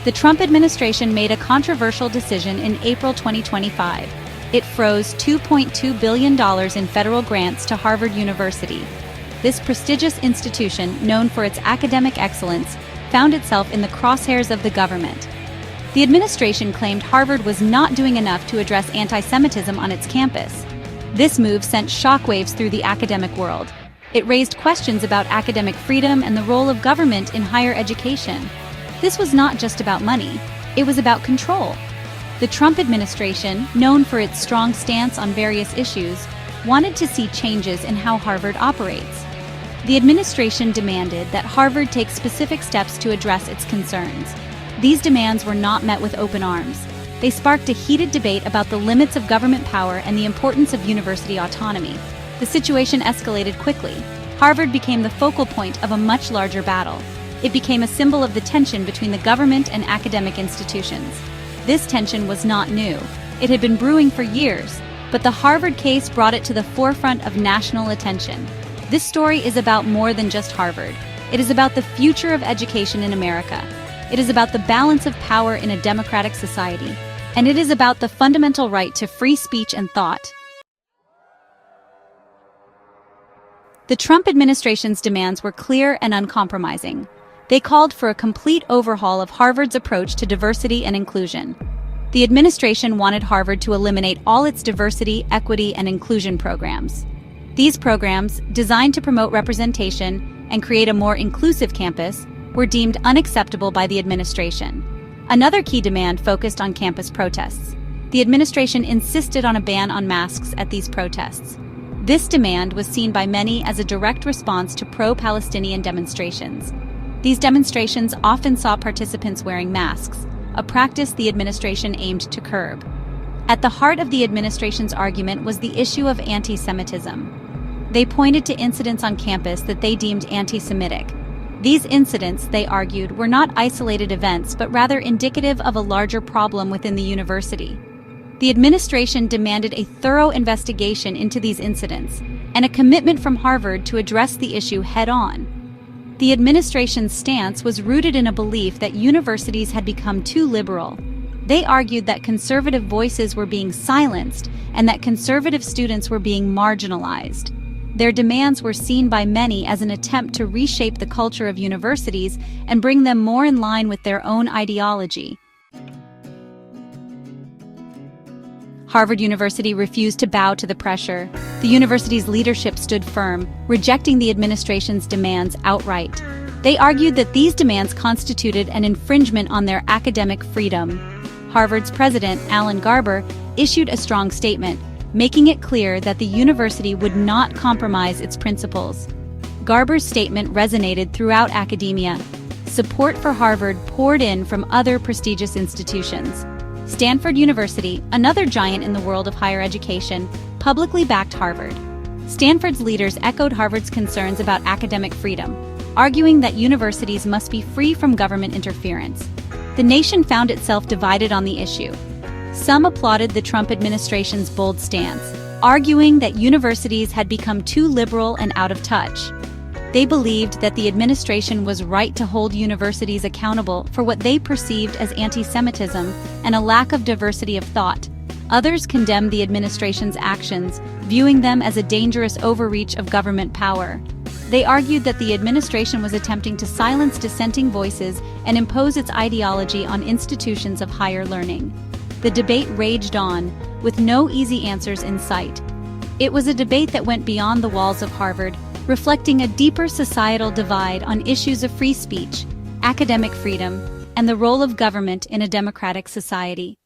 The Trump administration made a controversial decision in April 2025. It froze $2.2 billion in federal grants to Harvard University. This prestigious institution, known for its academic excellence, found itself in the crosshairs of the government. The administration claimed Harvard was not doing enough to address anti-Semitism on its campus. This move sent shockwaves through the academic world. It raised questions about academic freedom and the role of government in higher education. This was not just about money, it was about control. The Trump administration, known for its strong stance on various issues, wanted to see changes in how Harvard operates. The administration demanded that Harvard take specific steps to address its concerns. These demands were not met with open arms. They sparked a heated debate about the limits of government power and the importance of university autonomy. The situation escalated quickly. Harvard became the focal point of a much larger battle. It became a symbol of the tension between the government and academic institutions. This tension was not new. It had been brewing for years, but the Harvard case brought it to the forefront of national attention. This story is about more than just Harvard. It is about the future of education in America. It is about the balance of power in a democratic society. And it is about the fundamental right to free speech and thought. The Trump administration's demands were clear and uncompromising. They called for a complete overhaul of Harvard's approach to diversity and inclusion. The administration wanted Harvard to eliminate all its diversity, equity, and inclusion programs. These programs, designed to promote representation and create a more inclusive campus, were deemed unacceptable by the administration. Another key demand focused on campus protests. The administration insisted on a ban on masks at these protests. This demand was seen by many as a direct response to pro-Palestinian demonstrations. These demonstrations often saw participants wearing masks, a practice the administration aimed to curb. At the heart of the administration's argument was the issue of anti-Semitism. They pointed to incidents on campus that they deemed anti-Semitic. These incidents, they argued, were not isolated events but rather indicative of a larger problem within the university. The administration demanded a thorough investigation into these incidents and a commitment from Harvard to address the issue head-on. The administration's stance was rooted in a belief that universities had become too liberal. They argued that conservative voices were being silenced and that conservative students were being marginalized. Their demands were seen by many as an attempt to reshape the culture of universities and bring them more in line with their own ideology. Harvard University refused to bow to the pressure. The university's leadership stood firm, rejecting the administration's demands outright. They argued that these demands constituted an infringement on their academic freedom. Harvard's president, Alan Garber, issued a strong statement, making it clear that the university would not compromise its principles. Garber's statement resonated throughout academia. Support for Harvard poured in from other prestigious institutions. Stanford University, another giant in the world of higher education, publicly backed Harvard. Stanford's leaders echoed Harvard's concerns about academic freedom, arguing that universities must be free from government interference. The nation found itself divided on the issue. Some applauded the Trump administration's bold stance, arguing that universities had become too liberal and out of touch. They believed that the administration was right to hold universities accountable for what they perceived as anti-Semitism and a lack of diversity of thought. Others condemned the administration's actions, viewing them as a dangerous overreach of government power. They argued that the administration was attempting to silence dissenting voices and impose its ideology on institutions of higher learning. The debate raged on, with no easy answers in sight. It was a debate that went beyond the walls of Harvard, reflecting a deeper societal divide on issues of free speech, academic freedom, and the role of government in a democratic society.